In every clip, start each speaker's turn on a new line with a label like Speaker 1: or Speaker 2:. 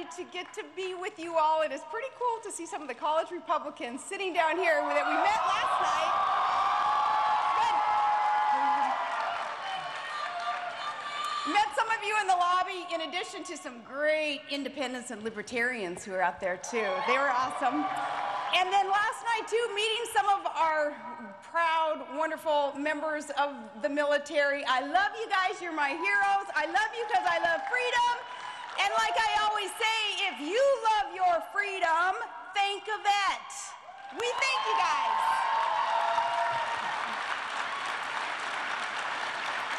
Speaker 1: happy to get to be with you all. It is pretty cool to see some of the college Republicans sitting down here that we met last night. Good. Met some of you in the lobby, in addition to some great independents and libertarians who are out there too. They were awesome. And then last night too, meeting some of our proud, wonderful members of the military. I love you guys, you're my heroes. I love you because I love freedom. And like I always say, if you love your freedom, thank a vet. We thank you guys.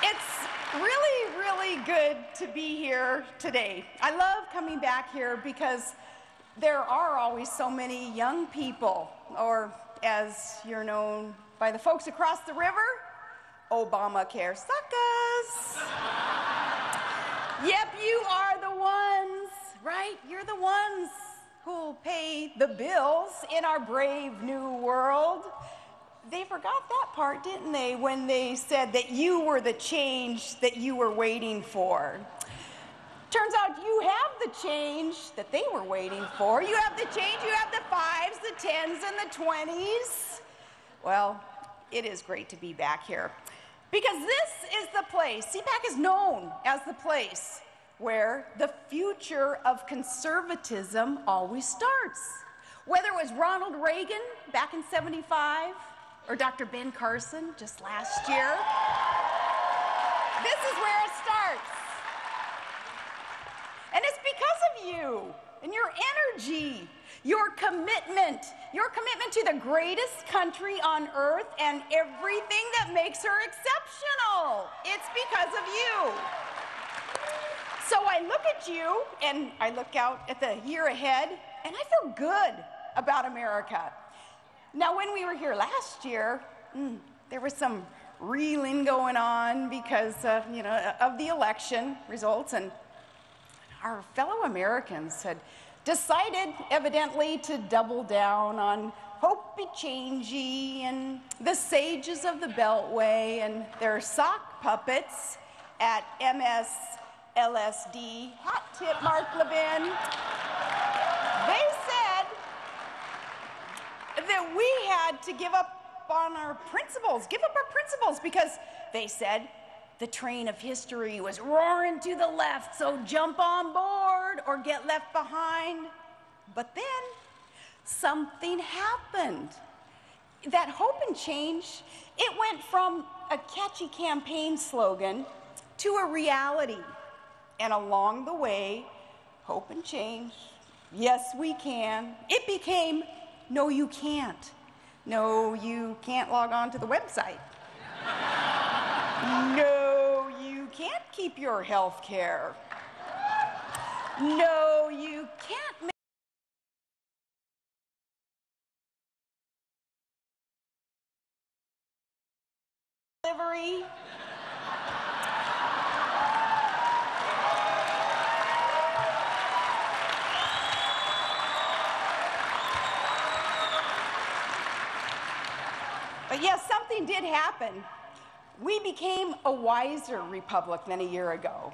Speaker 1: It's really, really good to be here today. I love coming back here because there are always so many young people, or as you're known by the folks across the river, Obamacare suckers. Yep, you are the ones, right? You're the ones who'll pay the bills in our brave new world. They forgot that part, didn't they, when they said that you were the change that you were waiting for. Turns out you have the change that they were waiting for. You have the change, you have the 5s, the 10s, and the 20s. Well, it is great to be back here because this is the place, CPAC is known as the place where the future of conservatism always starts. Whether it was Ronald Reagan back in '75 or Dr. Ben Carson just last year, this is where it starts. And it's because of you and your energy, your commitment to the greatest country on earth and everything that makes her exceptional. It's because of you. So I look at you and I look out at the year ahead and I feel good about America. Now, when we were here last year, there was some reeling going on because of the election results, and our fellow Americans had decided, evidently, to double down on hopey-changey and the sages of the Beltway and their sock puppets at MSLSD. Hot tip, Mark Levin. They said that we had to give up our principles because they said the train of history was roaring to the left, so jump on board or get left behind. But then something happened. That hope and change, it went from a catchy campaign slogan to a reality. And along the way, hope and change, yes we can, it became no you can't. No, you can't log on to the website. No, you can't keep your health care. No, you can't make delivery. But yes, something did happen. We became a wiser republic than a year ago.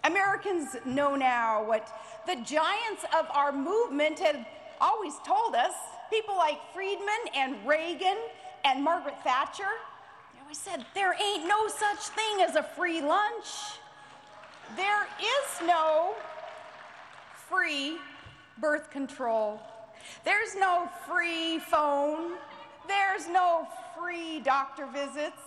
Speaker 1: Americans know now what the giants of our movement had always told us. People like Friedman and Reagan and Margaret Thatcher. They always said, there ain't no such thing as a free lunch. There is no free birth control. There's no free phone. There's no free doctor visits.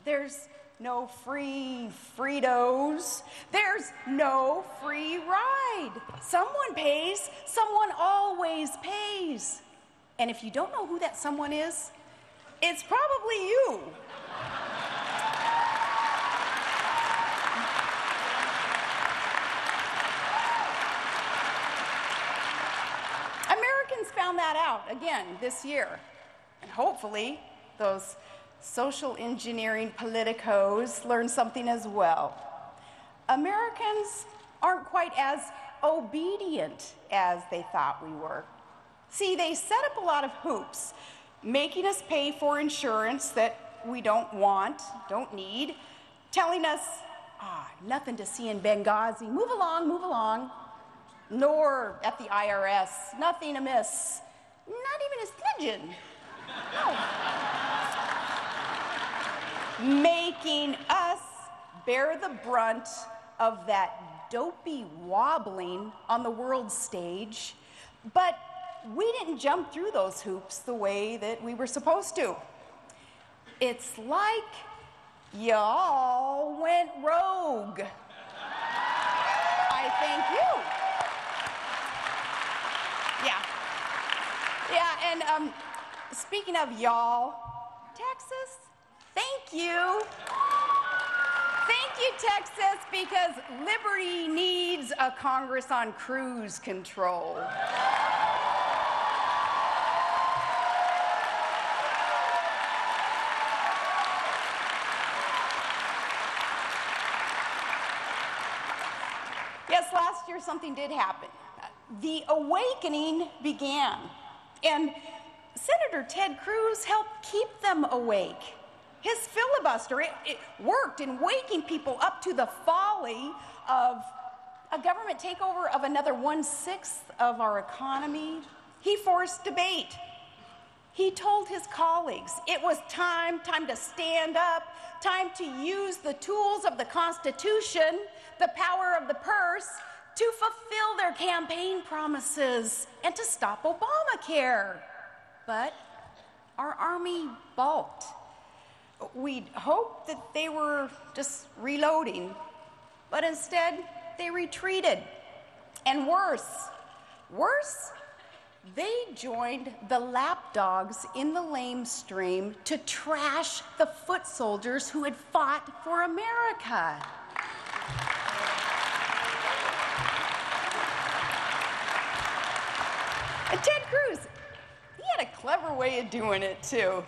Speaker 1: There's no free Fritos. There's no free ride. Someone pays, someone always pays. And if you don't know who that someone is, it's probably you. Americans found that out again this year. And hopefully, those social engineering politicos learn something as well. Americans aren't quite as obedient as they thought we were. See, they set up a lot of hoops, making us pay for insurance that we don't want, don't need, telling us, nothing to see in Benghazi, move along, move along. nor at the IRS. Nothing amiss. Not even a smidgen. No. Making us bear the brunt of that dopey wobbling on the world stage. But we didn't jump through those hoops the way that we were supposed to. It's like y'all went rogue. I thank you. Yeah, and speaking of y'all, Texas, thank you. Thank you, Texas, because liberty needs a Congress on cruise control. Yes, last year something did happen. The awakening began, and Senator Ted Cruz helped keep them awake. His filibuster, it worked in waking people up to the folly of a government takeover of another 1/6 of our economy. He forced debate. He told his colleagues it was time to stand up, time to use the tools of the Constitution, the power of the purse, to fulfill their campaign promises and to stop Obamacare. But our army balked. We'd hoped that they were just reloading, but instead they retreated. And worse, they joined the lapdogs in the lamestream to trash the foot soldiers who had fought for America. And Ted Cruz, he had a clever way of doing it, too.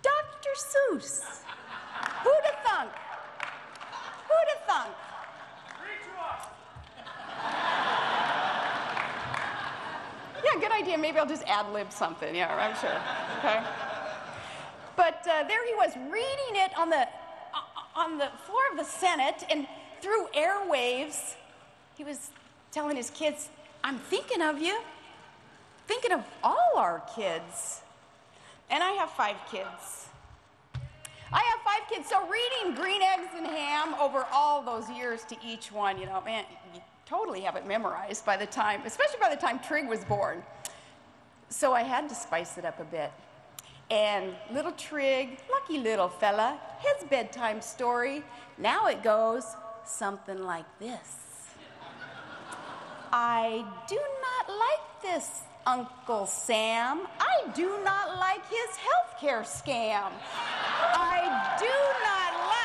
Speaker 1: Dr. Seuss. Who'da thunk? Who'da thunk? Yeah, good idea. Maybe I'll just ad-lib something. Yeah, I'm sure. Okay. But there he was, reading it on the floor of the Senate, and through airwaves, he was telling his kids, "I'm thinking of you. Thinking of all our kids." And I have 5 kids. So reading Green Eggs and Ham over all those years to each one, you know, man, you totally have it memorized by the time, especially by the time Trig was born. So I had to spice it up a bit. And little Trig, lucky little fella, his bedtime story, now it goes something like this. "I do not like this Uncle Sam. I do not like his healthcare scam. I do not like..."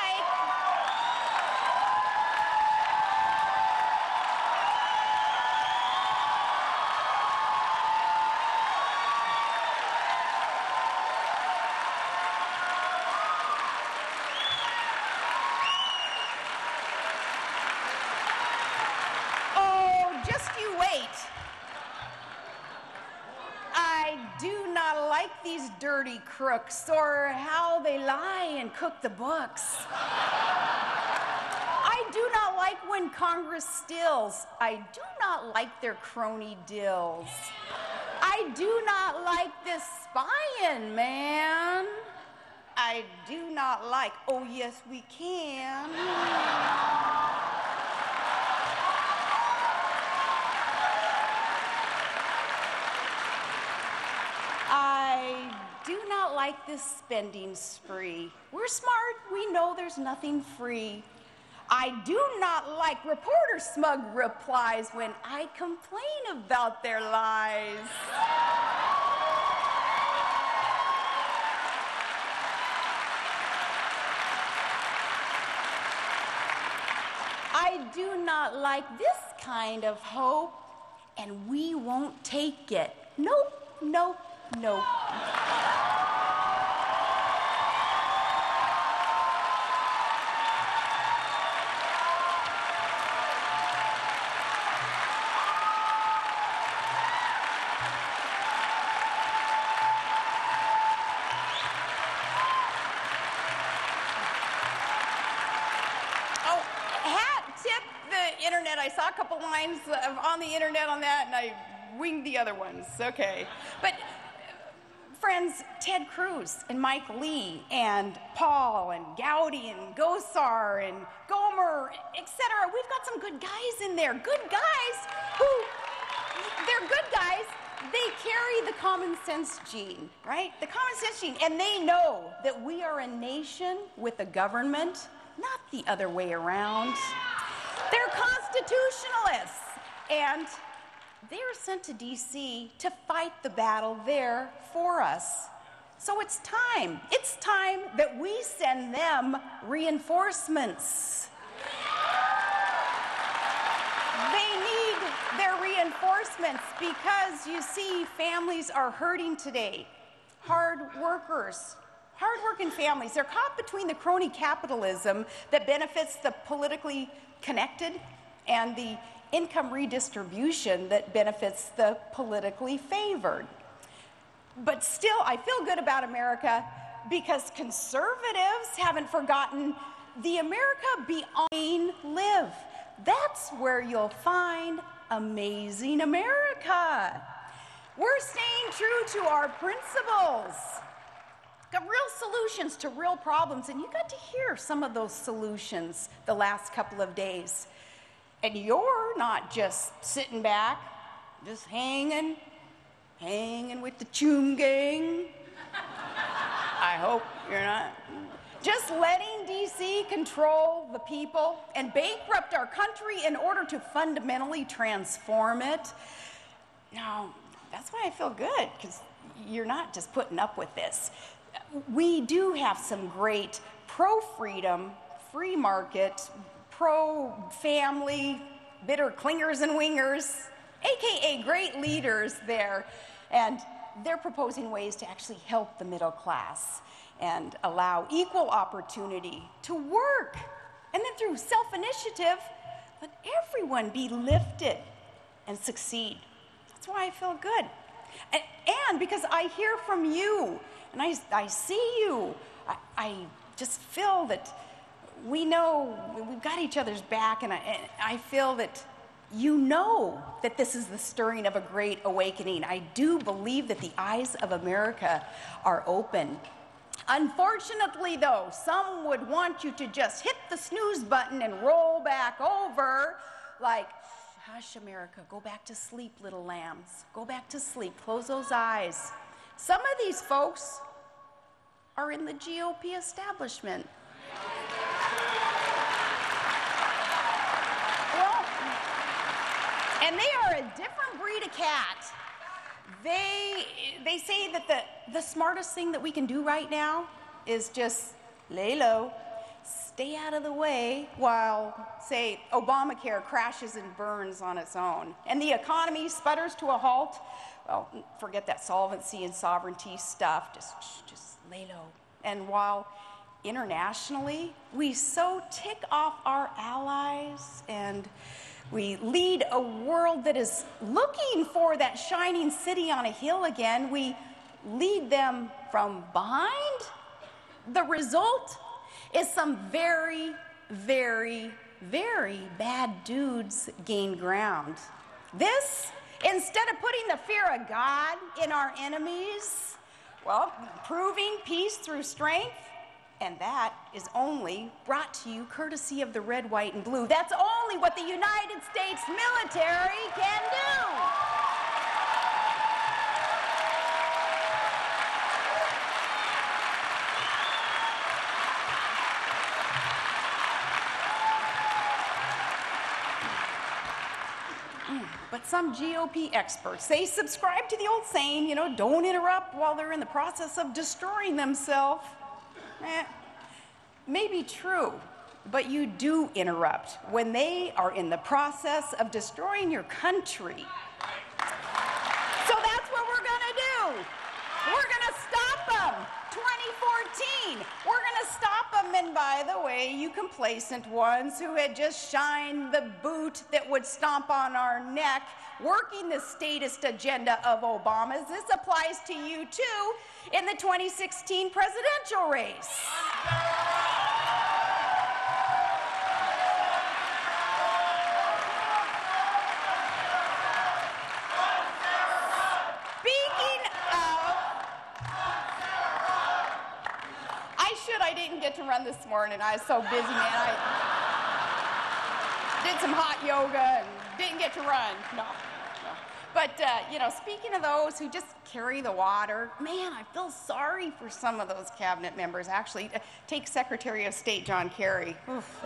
Speaker 1: Oh, just you wait. "I do not like these dirty crooks, or how they lie and cook the books. I do not like when Congress stills. I do not like their crony dills. I do not like this spying, man. I do not like..." Oh, yes, we can. "I do not like this spending spree. We're smart, we know there's nothing free. I do not like reporter smug replies when I complain about their lies. I do not like this kind of hope, and we won't take it. Nope, nope, nope." I saw a couple lines on the internet on that, and I winged the other ones. Okay. But friends, Ted Cruz and Mike Lee and Paul and Gowdy and Gosar and Gomer, etc. We've got some good guys in there. Good guys who, they're good guys. They carry the common sense gene, right? The common sense gene. And they know that we are a nation with a government, not the other way around. They're constitutionalists. And they were sent to D.C. to fight the battle there for us. So it's time. It's time that we send them reinforcements. They need their reinforcements because, you see, families are hurting today. Hard workers, hard-working families, they're caught between the crony capitalism that benefits the politically connected and the income redistribution that benefits the politically favored. But still, I feel good about America because conservatives haven't forgotten the America beyond live. That's where you'll find amazing America. We're staying true to our principles. Got real solutions to real problems, and you got to hear some of those solutions the last couple of days. And you're not just sitting back, just hanging with the Choom Gang. I hope you're not. Just letting D.C. control the people and bankrupt our country in order to fundamentally transform it. Now, that's why I feel good, because you're not just putting up with this. We do have some great pro-freedom, free market, pro-family, bitter clingers and wingers, AKA great leaders there. And they're proposing ways to actually help the middle class and allow equal opportunity to work. And then through self-initiative, let everyone be lifted and succeed. That's why I feel good. And because I hear from you, and I see you, I just feel that we know we've got each other's back, and I feel that you know that this is the stirring of a great awakening. I do believe that the eyes of America are open. Unfortunately, though, some would want you to just hit the snooze button and roll back over like, hush, America, go back to sleep, little lambs. Go back to sleep, close those eyes. Some of these folks are in the GOP establishment. Well, and they are a different breed of cat. They say that the smartest thing that we can do right now is just lay low, stay out of the way while, say, Obamacare crashes and burns on its own, and the economy sputters to a halt. Well, forget that solvency and sovereignty stuff. Just lay low. And while internationally we so tick off our allies and we lead a world that is looking for that shining city on a hill again, we lead them from behind. The result is some very, very, very bad dudes gain ground. This, instead of putting the fear of God in our enemies, well, proving peace through strength, and that is only brought to you courtesy of the red, white, and blue. That's only what the United States military can do. But some GOP experts, they subscribe to the old saying, you know, don't interrupt while they're in the process of destroying themselves. May be true, but you do interrupt when they are in the process of destroying your country. So that's what we're gonna do. We're gonna stop them. 2014, we're gonna stop them. And by the way, you complacent ones who had just shined the boot that would stomp on our neck, working the statist agenda of Obama's, this applies to you too in the 2016 presidential race. get to run this morning. I was so busy, man. I did some hot yoga and didn't get to run. No. But, you know, speaking of those who just carry the water, man, I feel sorry for some of those cabinet members. Actually, take Secretary of State John Kerry. Oof.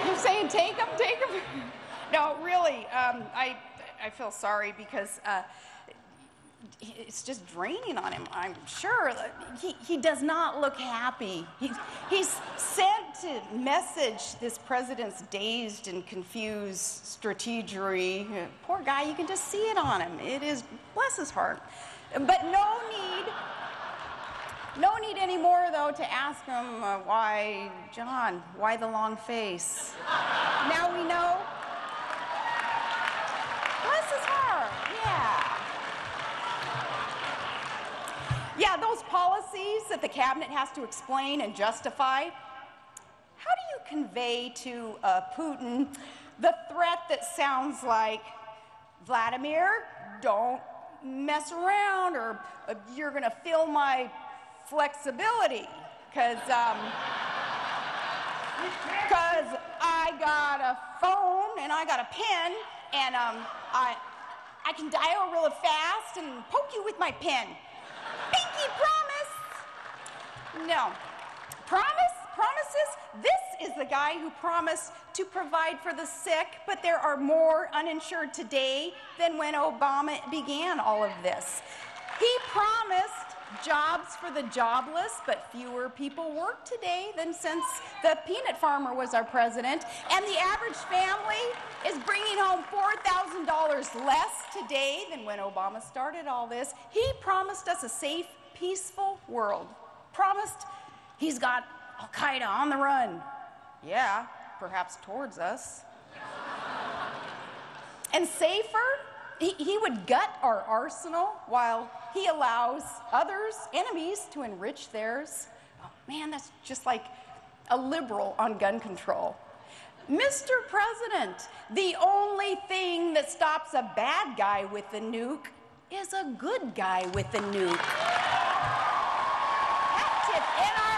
Speaker 1: You're saying take him? No, really, I feel sorry because it's just draining on him, I'm sure. He does not look happy. He's sent to message this president's dazed and confused strategery. Poor guy, you can just see it on him. It is, bless his heart. But no need anymore, though, to ask him why, John, why the long face? Now we know. Bless his heart, yeah. Yeah, those policies that the cabinet has to explain and justify, how do you convey to Putin the threat that sounds like, Vladimir, don't mess around or you're going to feel my flexibility, because I got a phone and I got a pen and I can dial really fast and poke you with my pen. Pinky promise. No. Promises? This is the guy who promised to provide for the sick, but there are more uninsured today than when Obama began all of this. He promised jobs for the jobless, but fewer people work today than since the peanut farmer was our president. And the average family is bringing home $4,000 less today than when Obama started all this. He promised us a safe, peaceful world. Promised he's got Al-Qaeda on the run. Yeah, perhaps towards us. And safer? He would gut our arsenal while he allows others, enemies, to enrich theirs. Oh, man, that's just like a liberal on gun control. Mr. President, the only thing that stops a bad guy with a nuke is a good guy with a nuke. Active NRA.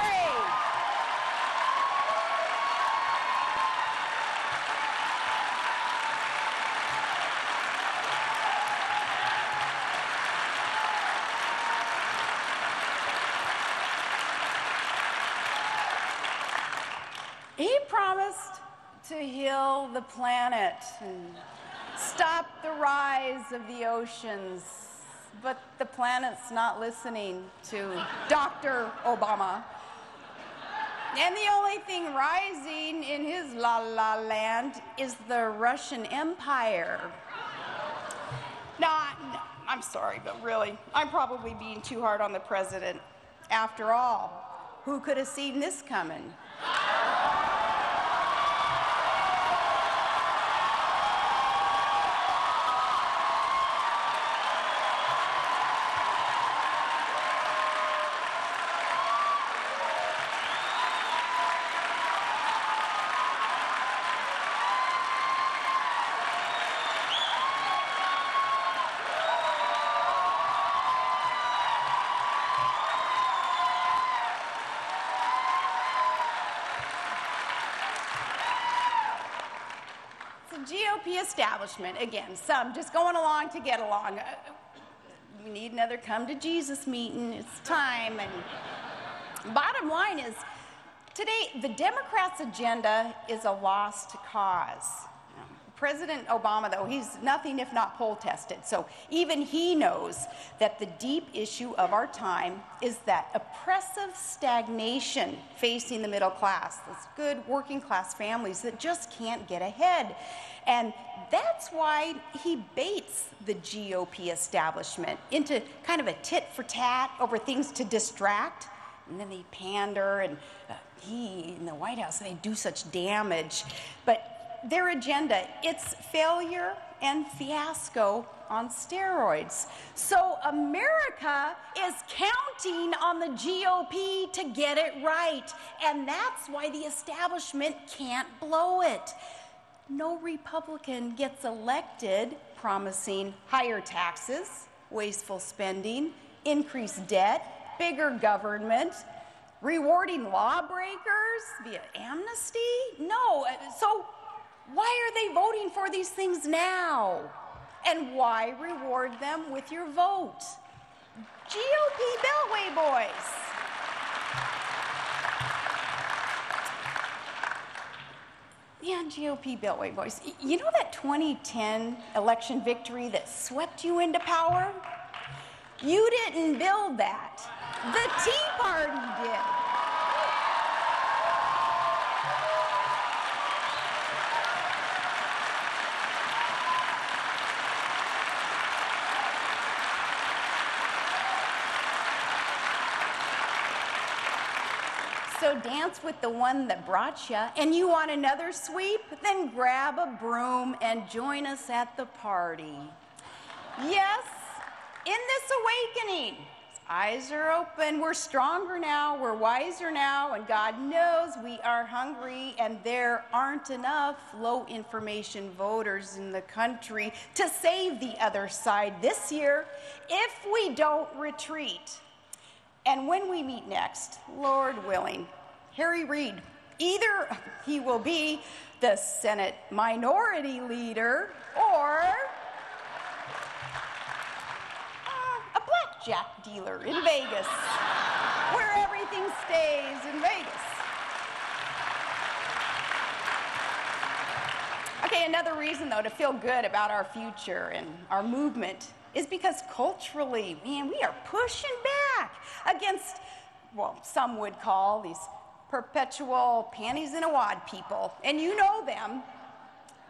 Speaker 1: He promised to heal the planet and stop the rise of the oceans, but the planet's not listening to Dr. Obama. And the only thing rising in his la-la land is the Russian Empire. Now, I'm sorry, but really, I'm probably being too hard on the president. After all, who could have seen this coming? GOP establishment, again, some just going along to get along. We need another come to Jesus meeting. It's time. And bottom line is, today, the Democrats' agenda is a lost cause. President Obama, though, he's nothing if not poll tested. So even he knows that the deep issue of our time is that oppressive stagnation facing the middle class, those good working class families that just can't get ahead. And that's why he baits the GOP establishment into kind of a tit for tat over things to distract. And then they pander, and he in the White House, they do such damage. But their agenda, it's failure and fiasco on steroids. So America is counting on the GOP to get it right. And that's why the establishment can't blow it. No Republican gets elected promising higher taxes, wasteful spending, increased debt, bigger government. Rewarding lawbreakers via amnesty? No. So why are they voting for these things now? And why reward them with your vote? GOP Beltway boys. Yeah, GOP Beltway boys. You know that 2010 election victory that swept you into power? You didn't build that. The Tea Party did. So dance with the one that brought you, and you want another sweep? Then grab a broom and join us at the party. Yes, in this awakening, eyes are open, we're stronger now, we're wiser now, and God knows we are hungry, and there aren't enough low-information voters in the country to save the other side this year if we don't retreat. And when we meet next, Lord willing, Harry Reid, either he will be the Senate Minority Leader or a blackjack dealer in Vegas, where everything stays in Vegas. Okay, another reason, though, to feel good about our future and our movement is because culturally, man, we are pushing back against, well, some would call these perpetual panties in a wad people. And you know them.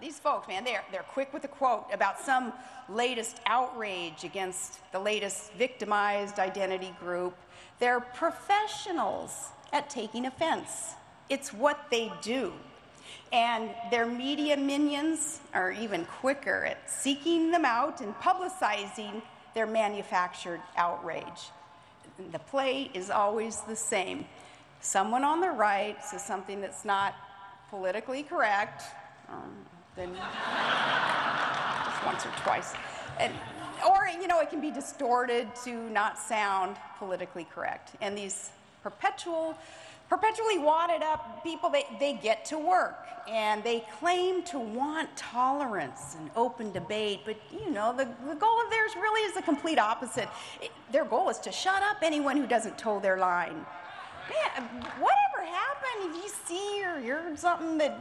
Speaker 1: These folks, man, they're quick with a quote about some latest outrage against the latest victimized identity group. They're professionals at taking offense. It's what they do. And their media minions are even quicker at seeking them out and publicizing their manufactured outrage. The play is always the same. Someone on the right says something that's not politically correct, then just once or twice. Or, you know, it can be distorted to not sound politically correct. And these perpetually wadded up people, they get to work and they claim to want tolerance and open debate, but you know, the goal of theirs really is the complete opposite. Their goal is to shut up anyone who doesn't toe their line. Man, whatever happened, if you see or heard something that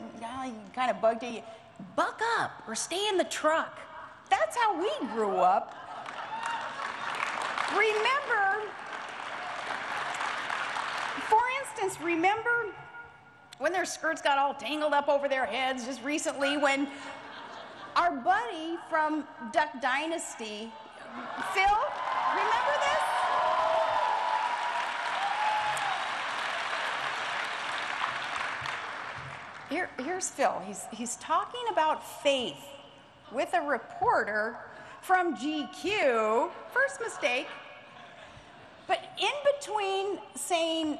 Speaker 1: kind of bugged you, buck up or stay in the truck. That's how we grew up. Remember when their skirts got all tangled up over their heads just recently when our buddy from Duck Dynasty, Phil, remember this? Here's Phil. He's talking about faith with a reporter from GQ. First mistake. But in between saying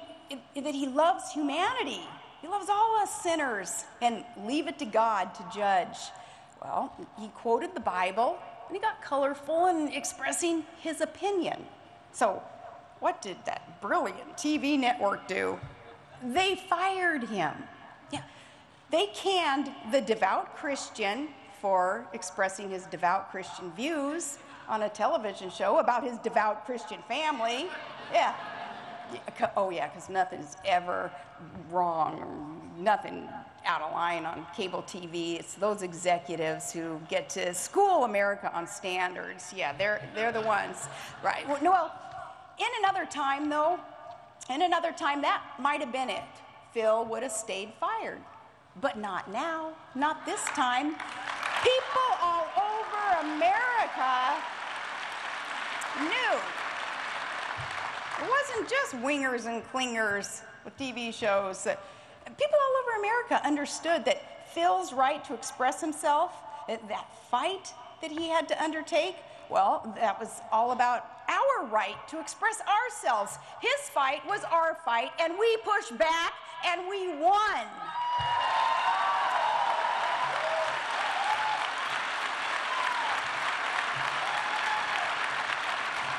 Speaker 1: that he loves humanity, he loves all us sinners, and leave it to God to judge, well, he quoted the Bible, and he got colorful in expressing his opinion. So what did that brilliant TV network do? They fired him. Yeah, they canned the devout Christian for expressing his devout Christian views on a television show about his devout Christian family. Yeah. Oh, yeah, because nothing's ever wrong or nothing out of line on cable TV. It's those executives who get to school America on standards. Yeah, they're the ones. Right. Well, in another time, though, that might have been it. Phil would have stayed fired. But not now. Not this time. People all over America knew. It wasn't just wingers and clingers with TV shows. People all over America understood that Phil's right to express himself, that fight that he had to undertake, well, that was all about our right to express ourselves. His fight was our fight, and we pushed back, and we won.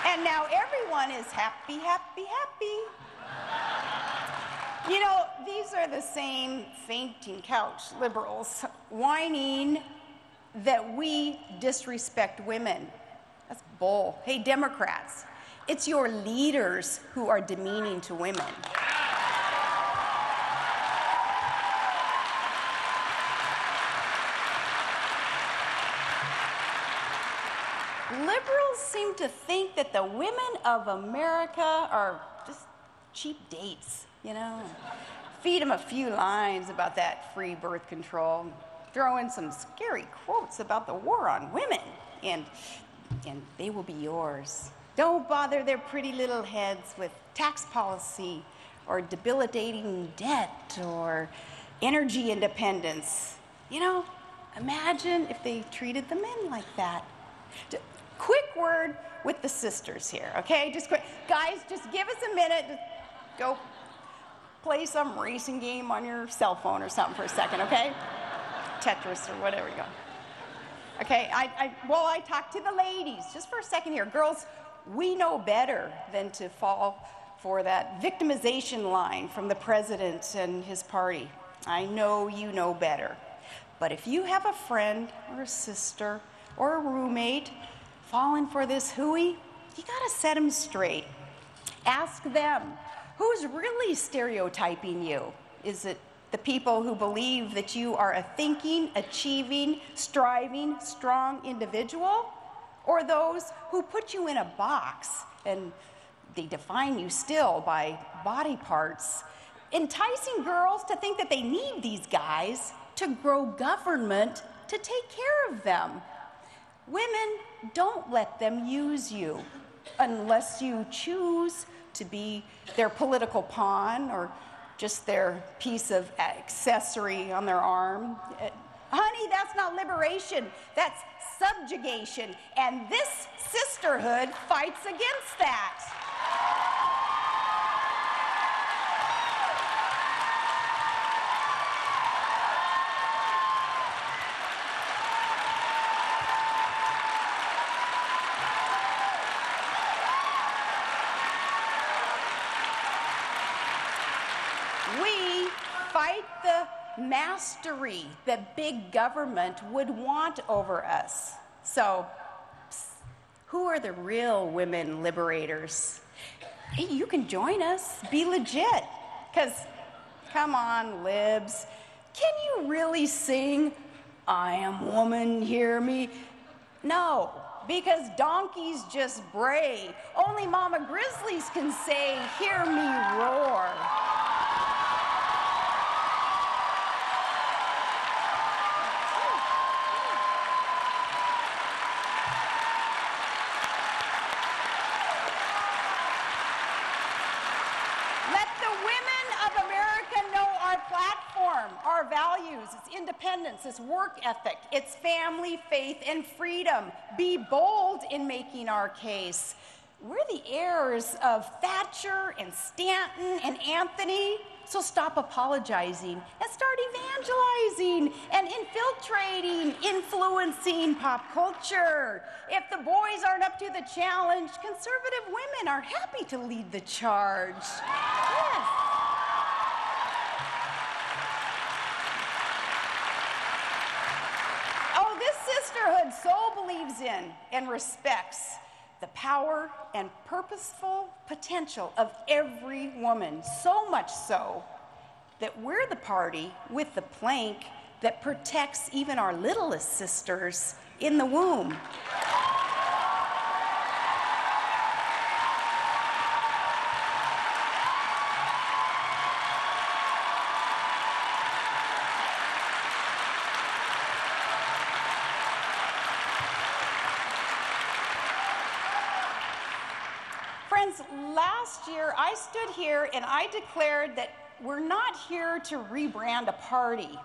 Speaker 1: And now everyone is happy, happy, happy. You know, these are the same fainting couch liberals whining that we disrespect women. That's bull. Hey, Democrats, it's your leaders who are demeaning to women. Liberals seem to think that the women of America are just cheap dates, you know. Feed them a few lines about that free birth control, throw in some scary quotes about the war on women, and they will be yours. Don't bother their pretty little heads with tax policy or debilitating debt or energy independence. You know, imagine if they treated the men like that. Quick word with the sisters here, okay? Just quick. Guys, just give us a minute. Just go play some racing game on your cell phone or something for a second, okay? Tetris or whatever you go. Okay, I talked to the ladies just for a second here. Girls, we know better than to fall for that victimization line from the president and his party. I know you know better. But if you have a friend or a sister or a roommate falling for this hooey, you gotta set them straight. Ask them, who's really stereotyping you? Is it the people who believe that you are a thinking, achieving, striving, strong individual? Or those who put you in a box and they define you still by body parts, enticing girls to think that they need these guys to grow government to take care of them? Women, don't let them use you unless you choose to be their political pawn or just their piece of accessory on their arm. Honey, that's not liberation, that's subjugation, and this sisterhood fights against that. We fight the mastery that big government would want over us. So, who are the real women liberators? Hey, you can join us, be legit. Because, come on, libs, can you really sing, "I am woman, hear me"? No, because donkeys just bray. Only Mama Grizzlies can say, "Hear me roar." Our values, its independence, its work ethic, its family, faith, and freedom. Be bold in making our case. We're the heirs of Thatcher and Stanton and Anthony, so stop apologizing and start evangelizing and infiltrating, influencing pop culture. If the boys aren't up to the challenge, conservative women are happy to lead the charge. Yes. Sisterhood so believes in and respects the power and purposeful potential of every woman, so much so that we're the party with the plank that protects even our littlest sisters in the womb. Friends, last year I stood here and I declared that we're not here to rebrand a party.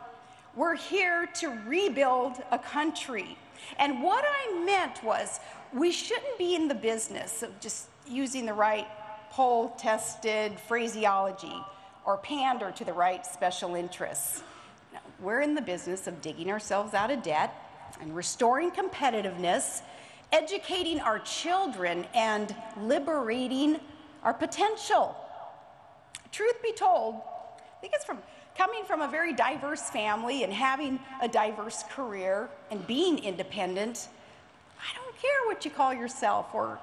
Speaker 1: We're here to rebuild a country. And what I meant was we shouldn't be in the business of just using the right poll-tested phraseology or pander to the right special interests. No, we're in the business of digging ourselves out of debt and restoring competitiveness, educating our children, and liberating our potential. Truth be told, think it's from coming from a very diverse family and having a diverse career and being independent. I don't care what you call yourself or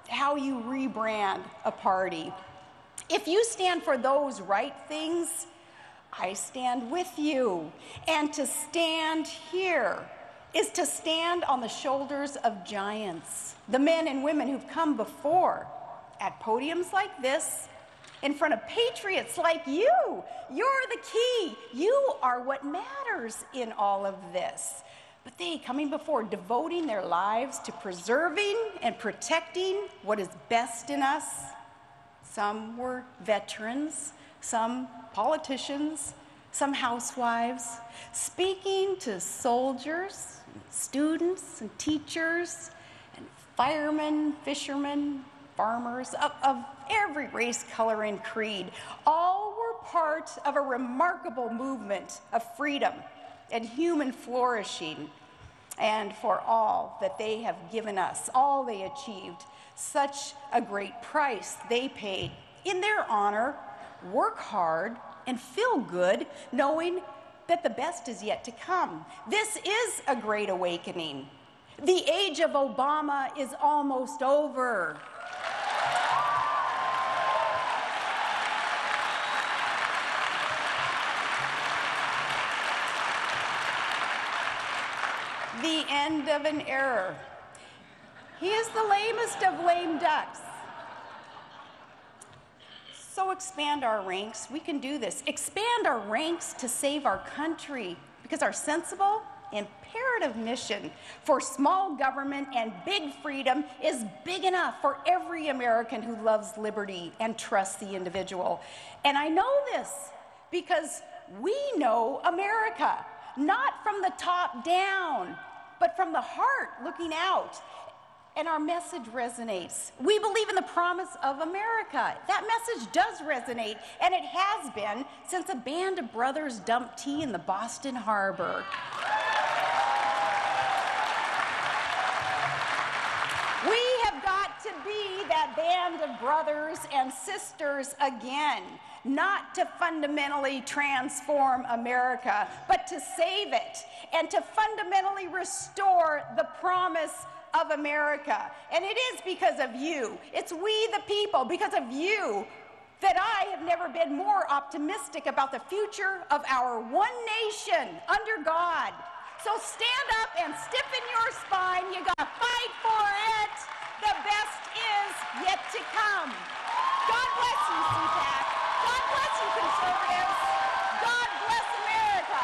Speaker 1: how you rebrand a party. If you stand for those right things, I stand with you. And to stand here is to stand on the shoulders of giants, the men and women who've come before at podiums like this, in front of patriots like you. You're the key. You are what matters in all of this. But they, coming before, devoting their lives to preserving and protecting what is best in us. Some were veterans, some politicians, some housewives, speaking to soldiers, students, and teachers, and firemen, fishermen, farmers of every race, color, and creed. All were part of a remarkable movement of freedom and human flourishing, and for all that they have given us, all they achieved, such a great price they paid. In their honor, work hard and feel good, knowing that the best is yet to come. This is a great awakening. The age of Obama is almost over. The end of an era. He is the lamest of lame ducks. So expand our ranks. We can do this. Expand our ranks to save our country, because our sensible, imperative mission for small government and big freedom is big enough for every American who loves liberty and trusts the individual. And I know this because we know America, not from the top down, but from the heart looking out. And our message resonates. We believe in the promise of America. That message does resonate, and it has been since a band of brothers dumped tea in the Boston Harbor. We have got to be that band of brothers and sisters again, not to fundamentally transform America, but to save it and to fundamentally restore the promise of America. And it is because of you. It's we the people, because of you, that I have never been more optimistic about the future of our one nation under God. So stand up and stiffen your spine. You gotta fight for it. The best is yet to come. God bless you, CPAC. God bless you, conservatives. God bless America.